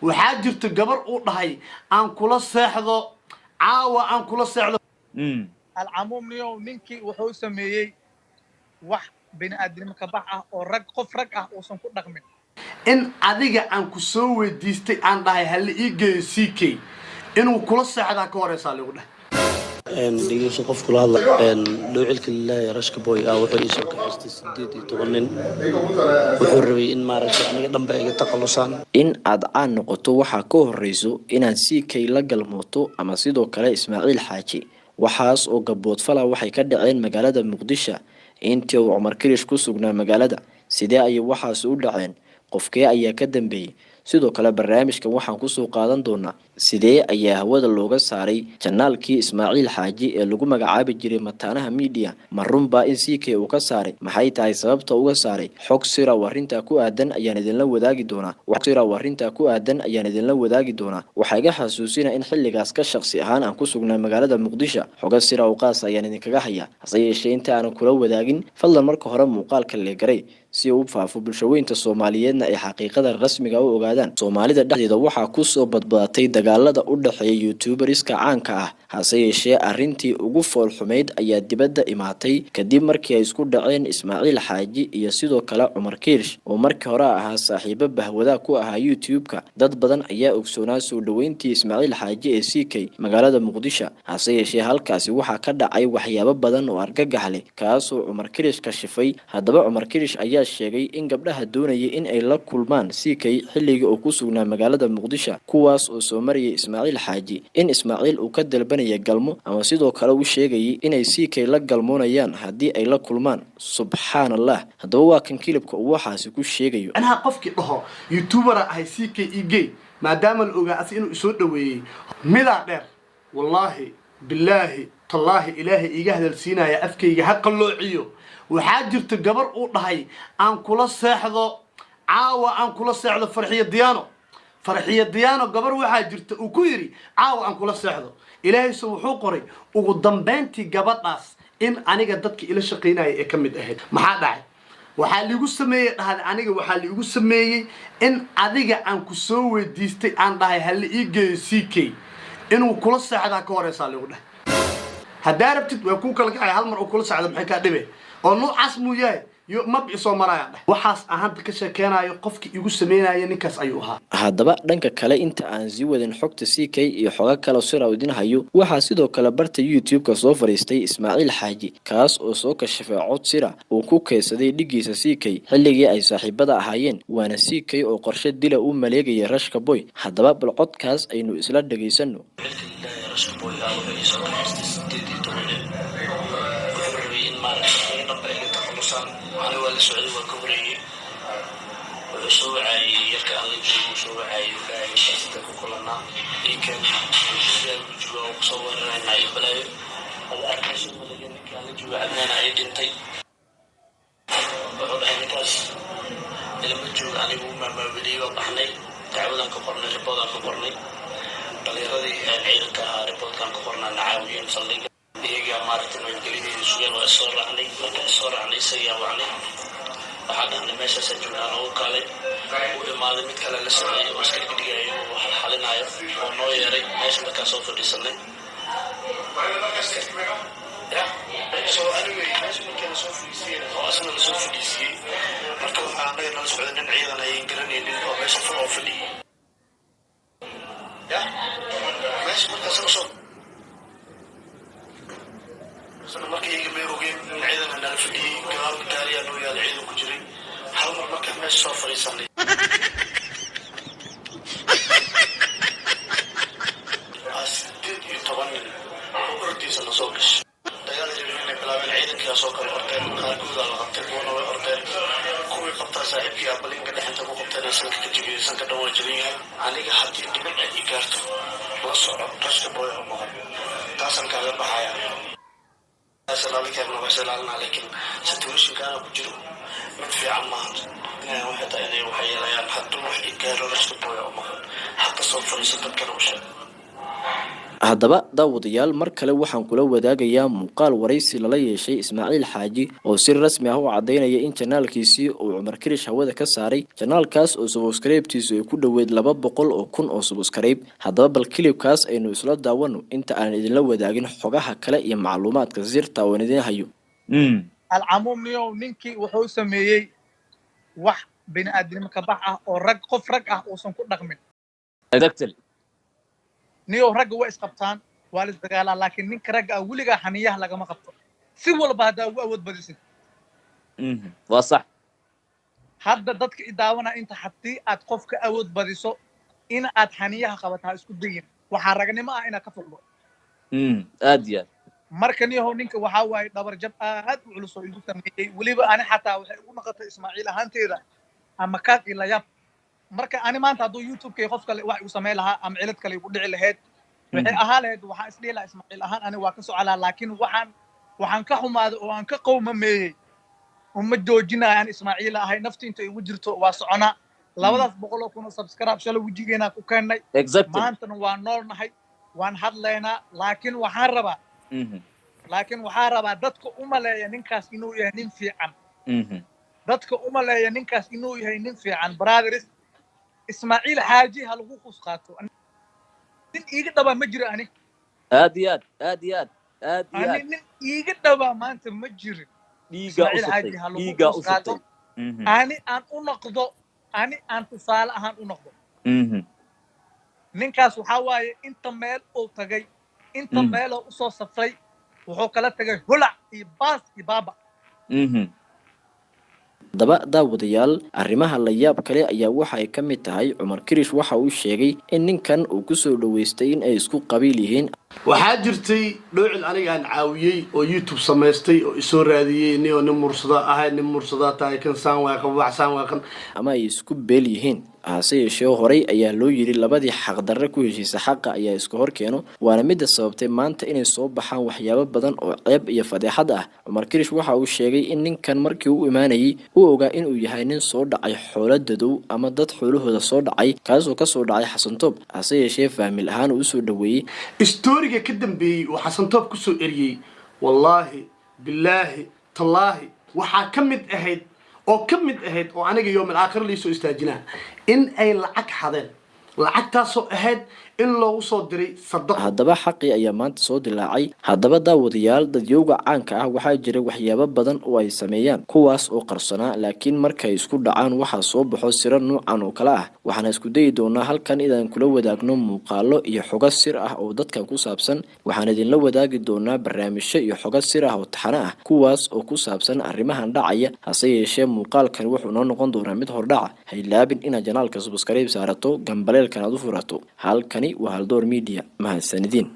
وحاجرت جبر أوضحي أن كل سحضه عاوة أن كل سحضه العموم نيو نينكي وحو سميي wax bini aadamka bax ah oo rag qof rag ah oo san ku dhaqmin in adiga aan ku soo weydiistay aan dhahay hal ii geeyo CK inuu kula saacada ka horeysa lagu dhahay dhigayso qof kula hadla dhowcilka ilaahay rashka boy wuxuu isoo kaxistay 18 nin wuxuu rabay in maaragtay aniga dhanba iga taqalusaan in aad aan noqoto waxa ka horeyso inaan CK la galmooto ama sidoo kale Ismaaciil Xaaji waxaas oo gabood fala waxay ka dhaceen magaalada Muqdisho intii uu Umar Kirish ku sugnaa magaalada sidee ay waxaas u dhaceen qofkee ayaa ka dambeeyay sidoo kale barnaamijka waxaan ku soo qaadan doonaa sidee ayaa hawada looga saaray janaalkii Ismaaciil Xaaji ee lagu magacaabi jiray mataanaha media marunba in CK uu ka saaray maxay tahay sababta uu ka saaray xog sira warinta ku aadan ayaan idinla wadaagi doonaa waxa iga xasuusina in xilligaas ka shakhsi ahaan aan ku sugnaa magaalada Muqdisho xog sira oo qaas ayaan idinkaga hayaa hase yeeshee inta aan kula wadaagin fadlan marka hore muuqaalka la garay si uu faafo bulshooyinka Soomaaliyeedna ay xaqiiqada rasmiga u ogaadaan Soomaalida dhexdeeda waxa ku soo badbaatay dagaalada u dhaxeeya YouTuberiska caanka ah hase yeeshee arintii ugu fool xumeyd ayaa dibadda imaatay kadib markii ay isku dhaceen Ismaaciil Xaaji iyo sidoo kale Umar Kirish oo markii hore ahaa saaxiibo bahwada ku ahaa YouTube-ka dad badan ayaa ogsoonaa soo dhaweyntii Ismaaciil Xaaji ee CK magaalada Muqdisho hase yeeshee halkaasi waxa ka dhacay waxyaabo badan oo argagax leh kaas oo Umar Kirish ka shifay haddaba Umar Kirish ayaa sheegay in gabdhaha doonayay in ay la kulmaan CK xilliga uu ku sugnaa magaalada Muqdisho kuwaas oo soo mariyay Ismaaciil Xaaji in Ismaaciil uu ka dalbanaya galmo ama sidoo kale uu sheegay inay CK la galmoonayaan hadii ay la kulmaan subxaanallah haddaba waa kan kilibka uu waxaasi ku sheegayo anaa qofkii dhaho YouTuber ah CK igay maadaama la ogaa inuu soo dhaweeyay midaa dheer wallahi billahi tallahi ilaahi iga hadalsiinaya afkayga ha qalloociyo waxaa jirta gabar uu dhahay aan kula seexdo caawa aan kula seexdo farxiyo diyaano gabar waxaa jirta uu ku yiri caawa aan kula seexdo ilaahay soo wuxuu qoray ugu dambeyntii gabadhaas in aniga dadka ila shaqeynaya ee kamid ahayd maxaa dhacay waxaa liigu sameeyay dhahay aniga waxaa liigu sameeyay in adiga aan ku soo weydiistay aan dhahay hal ii geeyo CK inuu kula seexda ka horeysa lagu dhahay hadaa rabtid way ku kala kacay hal mar oo kula seexdo maxay ka dhibay oo noocaas muu yahay ma biso maraya waxaas ahaan ka sheekeenayo qofkii igu sameeyay ninkaas ayuu ahaa haddaba dhanka kale inta aan si wadan xogta CK iyo xoga kale sir u idin hayo waxa sidoo kale barta YouTube-ka soo fariistay Ismaaciil Xaaji kaas oo soo kashifay cod sira oo ku keysaday dhigiisa CK xilligii ay saaxiibada ahaayeen waana CK oo qorshe dila u maleegay rashka boy haddaba bal codkaas aynu isla dhageysano أنا ولا سعودي وكبري وسوعي يركع لجي وسوعي ولا يشتك كلنا يمكن الجوا وصور لنا يبلاي الأركز اللي كان الجوا عندنا عيدنتي بعد هنكاس لما الجوا أنا وما بدي وضحني تعودنا كبرنا ربنا كبرني طليري عيدك ربنا كبرنا نعاون نصلي إيجا مارتن وإنجليزي شوية وأسرع عني لكن أسرع عني سيا وعني أحد أهل ماشى سجلنا أو قالي وما ذي متكلم لسنا وأسكت بديجي وحالنا يف ونوي يري ماشى مكان صوت لسنا يا so anyway ماشى مكان صوت لسنا أو أصلا صوت لسنا مركب عندنا ناس بعدين عيدنا ينقلني للأو ماشى فوق فلي يا ماشى مكان صوت markii ay meeroogeen ciidan aan fadhiyay gaar gaariyan oo yaal ciidan ku jiray hal mar markii meesha soo fariisanay asdid iyo toban urdiisa la soo gashay dagaalada inay bilaabeen ciidanka soo kala horteen qaarkood la qabtay kuwana way horteen kuwii qabtaa saaxiibkii abalinka dhexda ku qabtay sanka ka jibiyay sanka dhawaa jiray aniga hadii dhibac ay gaarto la soco rashka boy oo maqan taasan kaaga baxaya أسأل كان وأسأل عنها لكن ستوشن كان بجرو مدفع عمان واحد يعني وحي لا يعني حتى روح إيجار رشد بويا ومخن حتى صوت فريسة كانوا وشان haddaba daawadayaal mar kale waxaan kula wadaagayaa muuqaal waraysi lala yeeshay Ismaaciil Xaaji oo si rasmi ah u cadeynaya in janaalkiisii uu Cumar Kirish hawada ka saaray janaalkaas oo subscribe-tiisu ay ku dhaweyd 200,000 oo subscribe. haddaba bal clipkaas aynu isla daawano inta aan idinla wadaagin xogaha kale iyo macluumaadka sirta oo idin hayo. العموم نيو نينكي وحو سميي wax bini'aadnimo ka bax ah oo rag qof rag ah oo san ku dhaqmin exactly niyo rag way isqabtaan waa la dagaalaa laakiin ninka rag ah waliga xaniyaha lagama qabto si walba hada uu awood badisid waa sax hadda dadka idaawana inta haddii aad qofka awood badiso in aad xaniyaha qabataa isku dayin waxa ragnimo ah inaad ka fogdo aad iyo marka niyo ninka waxa waay dhabar jab aad u culus oo igu sameeyay waliba ani xataa waxay ugu noqotay Ismaaciil ahaanteeda ama kaaqi la yab marka ani maanta haduu YouTube-ka qof kale wax uu sameey lahaa ama cilad kale ugu dhici lahayd waxay ahaa lahayd waxa isdhihi lahaa Ismaaciil ahaan ani waa ka socolaa laakiin waxaan ka xumaado oo aan ka qowmameeyay uma joojinayaan Ismaaciil ahay naftiinta igu jirto waa socona 200,000 subscribe shala wajigeena ku keenay maanta waa noolnahay waan hadlaynaa laakiin waxaan rabaa dadka uma leeyahay ninkaas inuu yahay nin fiican dadka uma leeyahay ninkaas inuu yahay nin fiican brothers Ismaaciil Xaaji hal ugu qusqaato nin iiga dhaba ma jiro ani aad iyo aad nin iiga dhaba maanta ma jiro dhiiga u sutay ani aan u noqdo ani aan tusaale ahaan u noqdo ninkaas waxa waaye inta meel uu tagay inta meel uu soo safray wuxuu kala tagay hulac iyo baas iyo baaba daba daawadayaal arrimaha la yaab kale ayaa waxa ay ka mid tahay Cumar Kirish waxa uu sheegay in ninkan uu ku soo dhaweystay in ay isku qabiil yihiin waxaa jirtay dhoocil aniga aan caawiyay oo YouTube samaystay oo isoo raadiyay nin mursada tahay kan saan waa qabaxsan waa kan ama ay isku beel yihiin hase yeeshee horay ayaa loo yiri labadii xaq darre ku heshiisa xaqa ayaa isku hor keeno waana mid sababtay maanta inay soo baxaan waxyaabo badan oo ceeb iyo fadeexad ah. Cumar Kirish waxa uu sheegay in ninkan markii uu imaanayay uu ogaa inuu yahay nin soo dhacay xoolo dadow ama dad xoolahooda soo dhacay kaasoo ka soo dhacay Xasan Toob hase yeeshee faamil ahaan uu soo dhaweeyay storyga ka dambeeyay oo Xasan Toob ku soo eriyay wallahi billahi tallahi waxa kamid ahayd oo aniga yoom aakhir liiso istaajina in ay lacag xadeen lacagtaasoo ahayd in loogu soo diray saddex haddaba xaqi ayaa maanta soo dilaacay haddaba daawadayaal dadyowga caanka ah waxaa jira waxyaabo badan oo ay sameeyaan kuwaas oo qarsanaa laakiin markay isku dhacaan waxa soo baxo sir noocan oo kala ah waxaan isku dayi doonaa halkan inaan kula wadaagno muuqaalo iyo xogo sir ah oo dadkan ku saabsan waxaan idinla wadaagi doonaa barnaamijyo iyo xogo sir ah oo taxana ah kuwaas oo ku saabsan arrimahan dhacaya hase yeeshee muuqaalkan wuxuu noo noqon doonaa mid hordhaca haylaabin inaad janaalka subscribe saarato gambaleelkan aad u furato halkani وهالدور ميديا مع السندين